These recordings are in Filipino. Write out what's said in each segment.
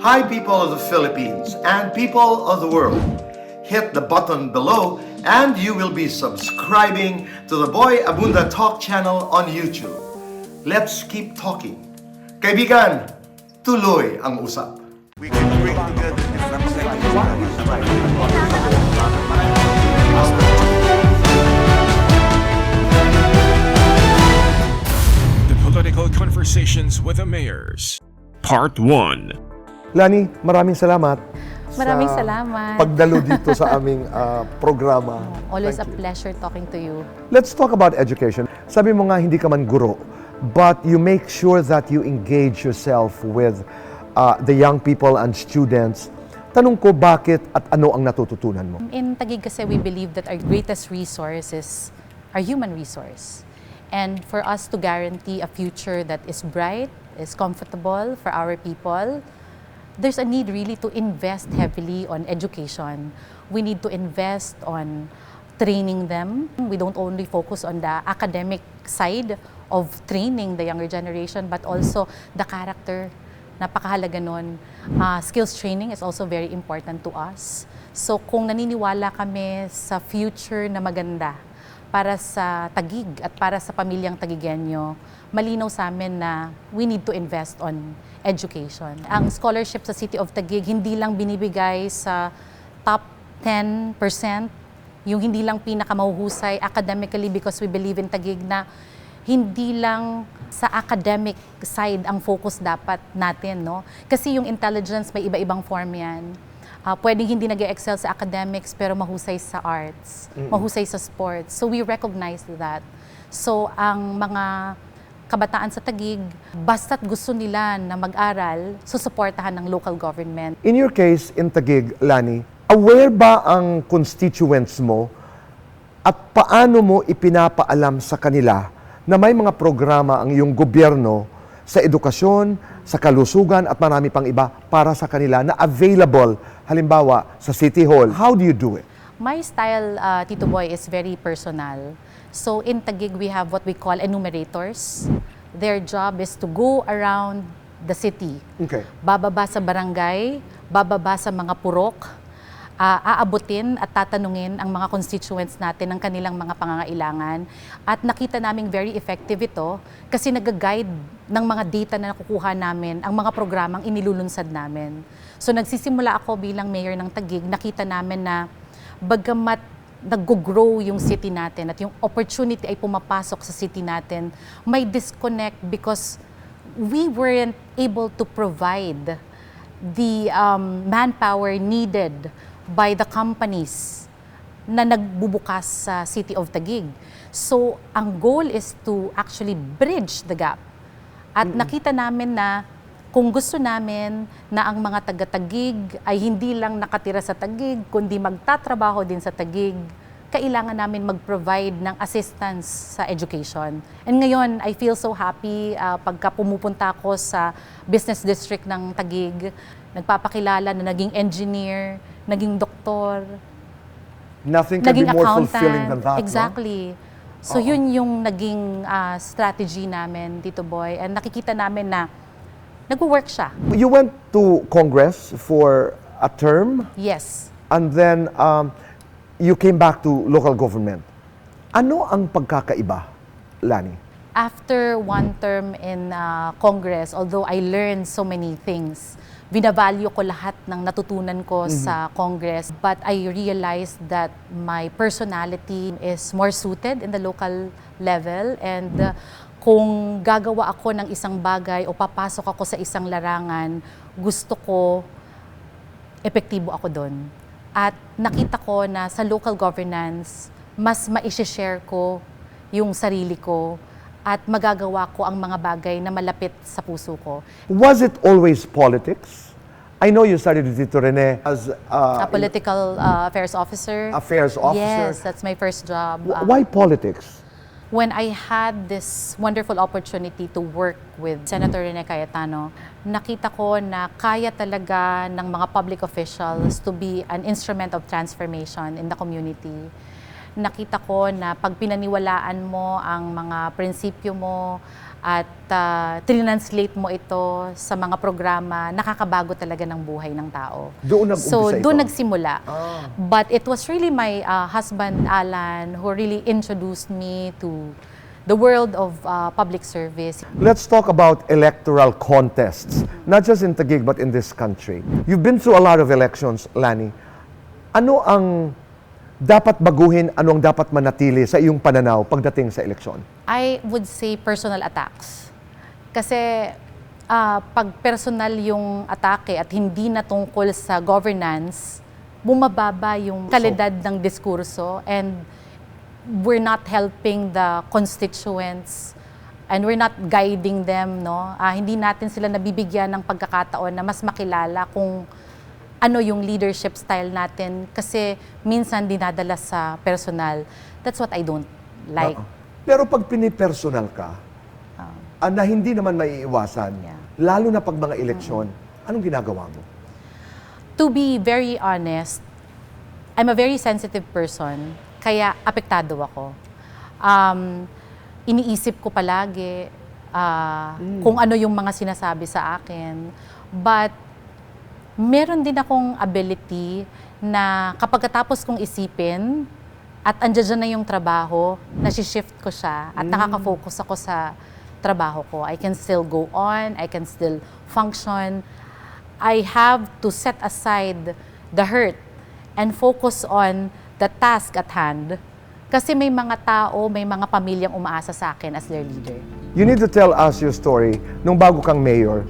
Hi, people of the Philippines and people of the world. Hit the button below and you will be subscribing to the Boy Abunda Talk channel on YouTube. Let's keep talking. Kaibigan, tuloy ang usap. We can bring together different sectors. The Political Conversations with the Mayors. Part 1. Lani, maraming salamat. Maraming sa salamat. pagdalo dito sa aming programa. Always a Thank you. pleasure talking to you. Let's talk about education. Sabi mo nga, hindi ka man guro, but you make sure that you engage yourself with the young people and students. Tanong ko, bakit at ano ang natututunan mo? In Taguig kasi we believe that our greatest resource is our human resource. And for us to guarantee a future that is bright, is comfortable for our people, there's a need really to invest heavily on education. We need to invest on training them. We don't only focus on the academic side of training the younger generation, but also the character. Napakahalaga nun. Skills training is also very important to us. So kung naniniwala kami sa future na maganda para sa Taguig at para sa pamilyang Taguigenyo, malinaw sa amin na we need to invest on education. Ang scholarship sa City of Taguig hindi lang binibigay sa top 10%, yung hindi lang pinakamahuhusay academically, because we believe in Taguig na hindi lang sa academic side ang focus dapat natin, no? Kasi yung intelligence may iba-ibang form yan. Pwedeng hindi nag-excel sa academics pero mahusay sa arts, mahusay sa sports. So we recognize that. So ang mga kabataan sa Taguig, basta't gusto nila na mag-aral, susuportahan ng local government. In your case, in Taguig, Lani, aware ba ang constituents mo at paano mo ipinapaalam sa kanila na may mga programa ang iyong gobyerno sa edukasyon, sa kalusugan at marami pang iba para sa kanila na available, halimbawa sa City Hall? How do you do it? My style, Tito Boy, is very personal. So in Taguig, we have what we call enumerators. Their job is to go around the city. Okay. Bababa sa barangay, bababa sa mga purok, aabutin at tatanungin ang mga constituents natin ng kanilang mga pangangailangan. At nakita naming very effective ito kasi nag-guide ng mga data na nakukuha namin ang mga programang inilulunsad namin. So nagsisimula ako bilang mayor ng Taguig, nakita namin na bagamat nag-grow yung city natin at yung opportunity ay pumapasok sa city natin, may disconnect because we weren't able to provide the manpower needed by the companies na nagbubukas sa City of Taguig. So, ang goal is to actually bridge the gap. At nakita namin na kung gusto namin na ang mga taga-Taguig ay hindi lang nakatira sa Taguig, kundi magtatrabaho din sa Taguig, kailangan namin mag-provide ng assistance sa education. And ngayon, I feel so happy pagka pumupunta ako sa business district ng Taguig, nagpapakilala na naging engineer, naging doktor, Nothing can be naging more accountant. fulfilling than that, no? Exactly. So yun yung naging strategy namin, Tito Boy. And nakikita namin na nag-work siya. You went to Congress for a term Yes. and then you came back to local government. Ano ang pagkakaiba, Lani? After one term in Congress, although I learned so many things, binavalue ko lahat ng natutunan ko sa Congress, but I realized that my personality is more suited in the local level, and kung gagawa ako ng isang bagay o papasok ako sa isang larangan, gusto ko epektibo ako doon. At nakita ko na sa local governance, mas ma-share ko yung sarili ko at magagawa ko ang mga bagay na malapit sa puso ko. Was it always politics? I know you started with Tito Rene as A political affairs officer. affairs officer. Yes, that's my first job. Why politics? When I had this wonderful opportunity to work with Senator Rene Cayetano, nakita ko na kaya talaga ng mga public officials to be an instrument of transformation in the community. nakita ko na pag pinaniwalaan mo ang mga prinsipyo mo at trinanslate mo ito sa mga programa, nakakabago talaga ng buhay ng tao. Doon nag-umpisa So, doon ito? nagsimula. But it was really my husband, Alan, who really introduced me to the world of public service. Let's talk about electoral contests, not just in Taguig but in this country. You've been through a lot of elections, Lani. Ano ang dapat baguhin, ano ang dapat manatili sa iyong pananaw pagdating sa eleksyon? I would say personal attacks. Kasi pag personal yung atake at hindi na tungkol sa governance, bumababa yung kalidad ng diskurso and we're not helping the constituents and we're not guiding them, no? Hindi natin sila nabibigyan ng pagkakataon na mas makilala kung ano yung leadership style natin kasi minsan dinadala sa personal. That's what I don't like. Pero pag pinipersonal ka, na hindi naman maiiwasan, Yeah. lalo na pag mga eleksyon, anong ginagawa mo? To be very honest, I'm a very sensitive person, kaya apektado ako. Iniisip ko palagi kung ano yung mga sinasabi sa akin. But meron din akong ability na kapag katapos kong isipin at andyan na yung trabaho, nasi-shift ko siya at nakaka-focus ako sa trabaho ko. I can still go on, I can still function. I have to set aside the hurt and focus on the task at hand. Kasi may mga tao, may mga pamilyang umaasa sa akin as their leader. You need to tell us your story nung bago kang mayor.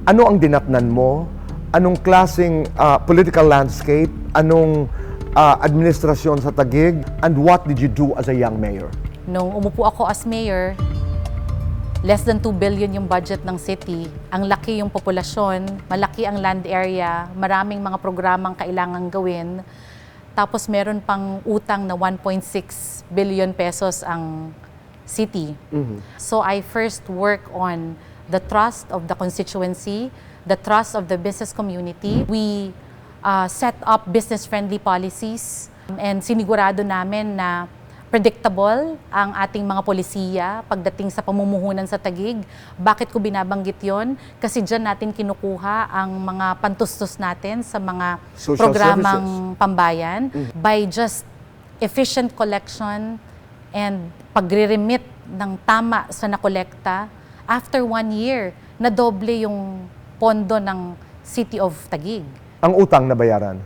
Ano ang dinatnan mo? Anong klaseng political landscape? Anong administrasyon sa Taguig? And what did you do as a young mayor? Nung umupo ako as mayor, less than 2 billion yung budget ng city. Ang laki yung populasyon, malaki ang land area, maraming mga programang kailangang gawin. Tapos meron pang utang na 1.6 billion pesos ang city. So I first work on the trust of the constituency, the trust of the business community. We set up business-friendly policies and sinigurado namin na predictable ang ating mga polisiya pagdating sa pamumuhunan sa Taguig. Bakit ko binabanggit yon? Kasi dyan natin kinukuha ang mga pantustos natin sa mga Social programang pambayan by just efficient collection and pagre-remit ng tama sa nakolekta. After 1 year, nadoble yung pondo ng City of Taguig. Ang utang na bayaran?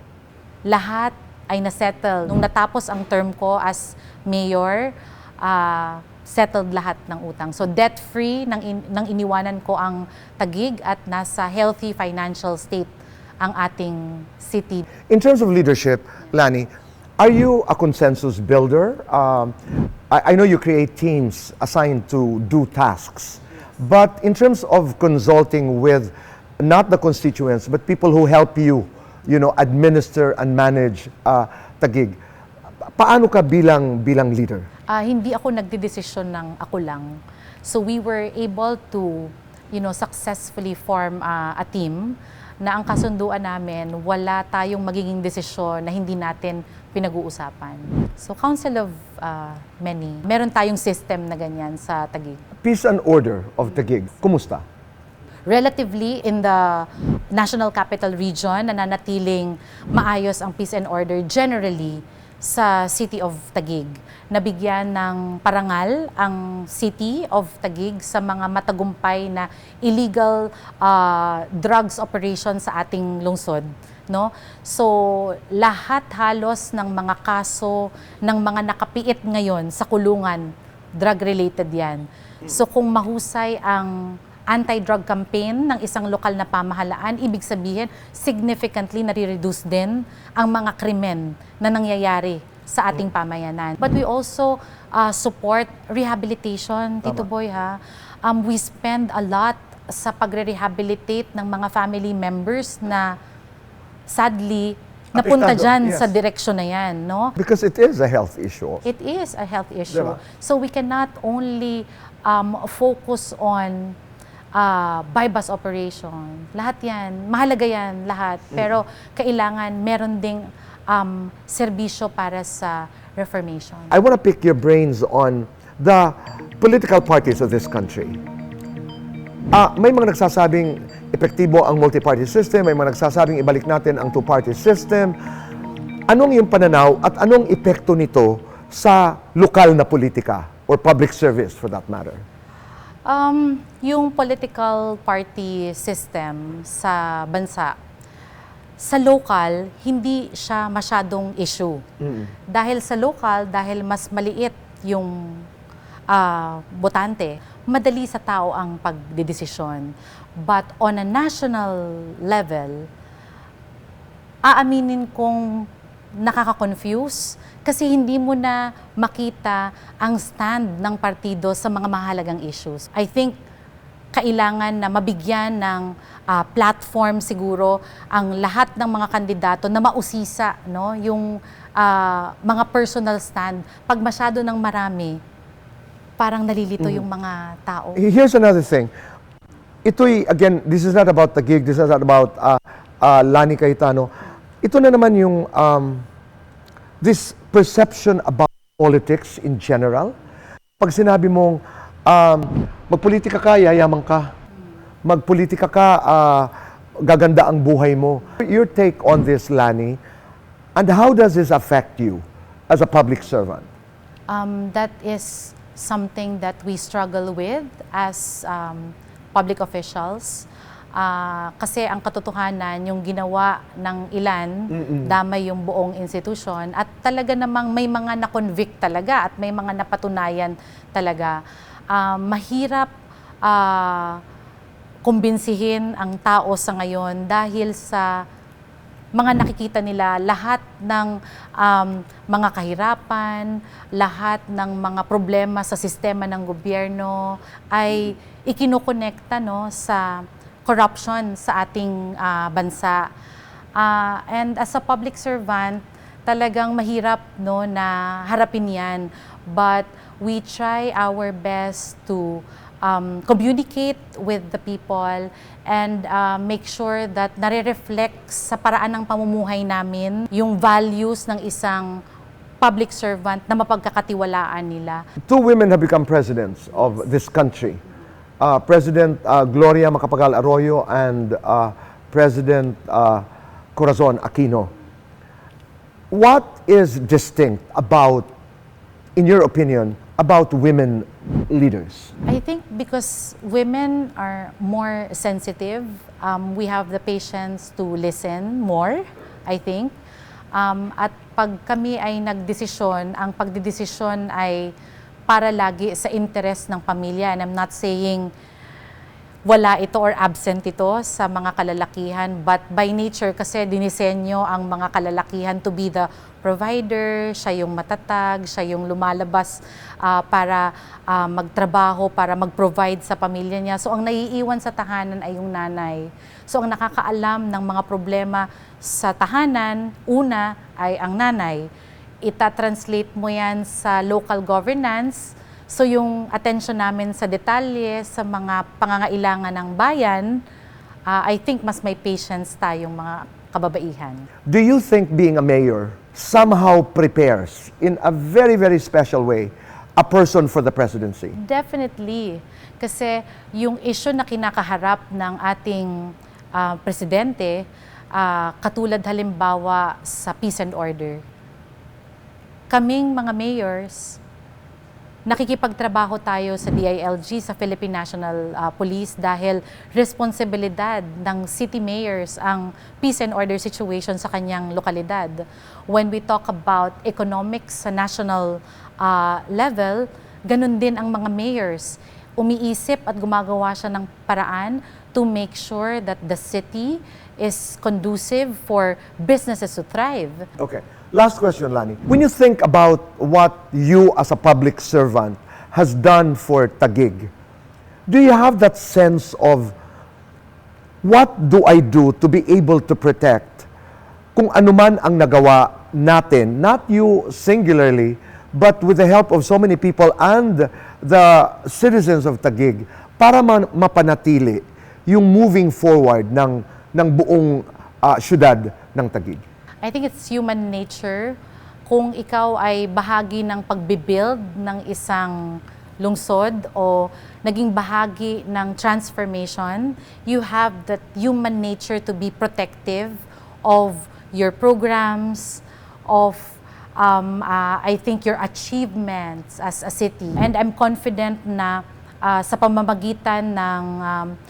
Lahat ay nasettle. Nung natapos ang term ko as mayor, settled lahat ng utang. So debt-free nang iniwanan ko ang Taguig at nasa healthy financial state ang ating city. In terms of leadership, Lani, are you a consensus builder? I know you create teams assigned to do tasks, but in terms of consulting with not the constituents, but people who help you, administer and manage Taguig, paano ka bilang leader? Hindi ako nagdedesisyon ng ako lang. So we were able to, successfully form a team na ang kasunduan namin, wala tayong magiging desisyon na hindi natin pinag-uusapan. So Council of Many, meron tayong system na ganyan sa Taguig. Peace and order of Taguig, kumusta? Relatively, in the National Capital Region, nananatiling maayos ang peace and order generally sa City of Taguig. Nabigyan ng parangal ang City of Taguig sa mga matagumpay na illegal drugs operation sa ating lungsod. No? So, lahat halos ng mga kaso ng mga nakapiit ngayon sa kulungan, drug-related yan. So, kung mahusay ang anti-drug campaign ng isang lokal na pamahalaan, ibig sabihin, significantly nare-reduce din ang mga krimen na nangyayari sa ating pamayanan. But we also support rehabilitation, Tito Boy, ha? We spend a lot sa pagre-rehabilitate ng mga family members na sadly napunta Apektado, dyan yes. sa direksyon na yan, no? Because it is a health issue. It is a health issue. Diba? So we cannot only focus on bypass operation. Lahat yan, mahalaga yan lahat. Pero kailangan meron ding serbisyo para sa reformation. I want to pick your brains on the political parties of this country. May mga nagsasabing epektibo ang multi-party system, may mga nagsasabing ibalik natin ang two-party system. Anong yung pananaw at anong epekto nito sa lokal na politika or public service for that matter? Yung political party system sa bansa, sa local, hindi siya masyadong issue. Dahil sa local, dahil mas maliit yung botante, madali sa tao ang pagdedesisyon. But on a national level, aaminin kong nakaka-confuse kasi hindi mo na makita ang stand ng partido sa mga mahalagang issues. I think kailangan na mabigyan ng platform siguro ang lahat ng mga kandidato na mausisa, no, yung mga personal stand. Pag masyado ng marami, parang nalilito yung mga tao. Here's another thing. Ito'y, again, this is not about the gig, this is not about Lani Cayetano. Ito na naman yung this perception about politics in general. Pag sinabi mong magpolitika ka, yayaman ka. Magpolitika ka, gaganda ang buhay mo. Your take on this, Lani, and how does this affect you as a public servant? That is something that we struggle with as public officials. Kasi ang katotohanan, yung ginawa ng ilan, damay yung buong institution at talaga namang may mga na-convict talaga at may mga napatunayan talaga. Mahirap kumbinsihin ang tao sa ngayon dahil sa mga nakikita nila, lahat ng mga kahirapan, lahat ng mga problema sa sistema ng gobyerno ay ikinukonekta, no, sa corruption sa ating bansa. And as a public servant, talagang mahirap, no, na harapin yan. But we try our best to communicate with the people and make sure that nare-reflect sa paraan ng pamumuhay namin yung values ng isang public servant na mapagkakatiwalaan nila. Two women have become presidents of this country. President Gloria Macapagal Arroyo and President Corazon Aquino. What is distinct about, in your opinion, about women leaders? I think because women are more sensitive, we have the patience to listen more, I think. At pag kami ay nagdesisyon, ang pagdedesisyon ay para lagi sa interest ng pamilya. And I'm not saying wala ito or absent ito sa mga kalalakihan, but by nature kasi dinisenyo ang mga kalalakihan to be the provider, siya yung matatag, siya yung lumalabas para magtrabaho, para mag-provide sa pamilya niya. So ang naiiwan sa tahanan ay yung nanay. So ang nakakaalam ng mga problema sa tahanan, una ay ang nanay. Ita-translate mo yan sa local governance. So yung attention namin sa detalye, sa mga pangangailangan ng bayan, I think mas may patience tayong mga kababaihan. Do you think being a mayor somehow prepares, in a very, very special way, a person for the presidency? Definitely. Kasi yung issue na kinakaharap ng ating presidente, katulad halimbawa sa peace and order. Kaming mga mayors, nakikipagtrabaho tayo sa DILG, sa Philippine National Police dahil responsibilidad ng city mayors ang peace and order situation sa kanyang lokalidad. When we talk about economics sa national level, ganun din ang mga mayors. Umiisip at gumagawa siya ng paraan to make sure that the city is conducive for businesses to thrive. Okay. Last question, Lani. When you think about what you as a public servant has done for Taguig, do you have that sense of what do I do to be able to protect kung anuman ang nagawa natin, not you singularly, but with the help of so many people and the citizens of Taguig para mapanatili yung moving forward ng buong syudad ng Taguig? I think it's human nature. Kung ikaw ay bahagi ng pagbibuild ng isang lungsod o naging bahagi ng transformation, you have that human nature to be protective of your programs, of I think your achievements as a city. And I'm confident na sa pamamagitan ng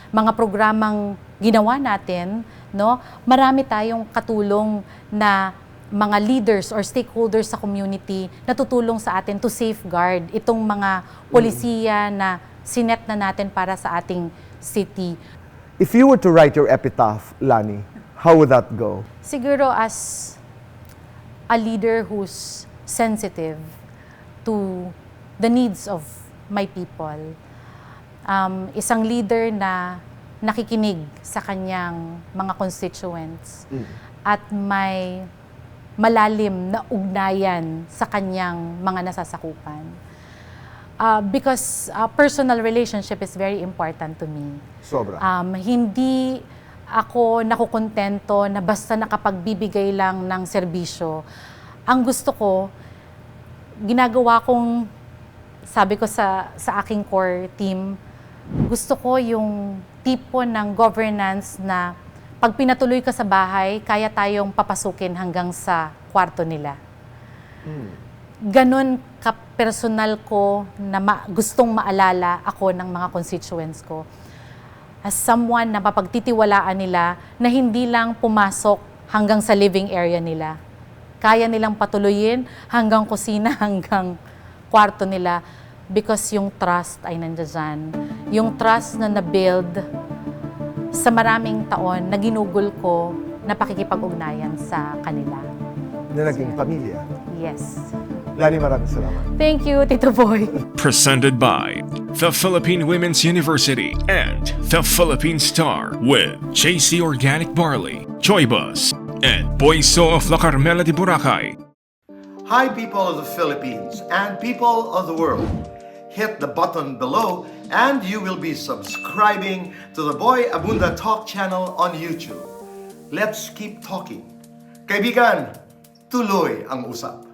mga programang ginawa natin, no, marami tayong katulong na mga leaders or stakeholders sa community na tutulong sa atin to safeguard itong mga polisiya na sinet na natin para sa ating city. If you were to write your epitaph, Lani, how would that go? Siguro as a leader who's sensitive to the needs of my people. Isang leader na nakikinig sa kanyang mga constituents at may malalim na ugnayan sa kanyang mga nasasakupan. Because personal relationship is very important to me. Sobra. Hindi ako nakukontento na basta nakapagbibigay lang ng serbisyo. Ang gusto ko, ginagawa kong, sabi ko sa aking core team, gusto ko yung tipo ng governance na pag pinatuloy ka sa bahay, kaya tayong papasukin hanggang sa kwarto nila. Ganon ka-personal ko na gustong maalala ako ng mga constituents ko. As someone na mapagtitiwalaan nila na hindi lang pumasok hanggang sa living area nila. Kaya nilang patuloyin hanggang kusina, hanggang kwarto nila because yung trust ay nandiyan. Yung trust na na-build sa maraming taon na ginugol ko na pakikipag-ugnayan sa kanila. Na naging pamilya. Yes. Lani, maraming salamat. Thank you, Tito Boy. Presented by the Philippine Women's University and the Philippine Star with JC Organic Barley, Choybus, and Boyso of La Carmela de Boracay. Hi, people of the Philippines and people of the world. Hit the button below and you will be subscribing to the Boy Abunda Talk channel on YouTube. Let's keep talking. Kaibigan, tuloy ang usap.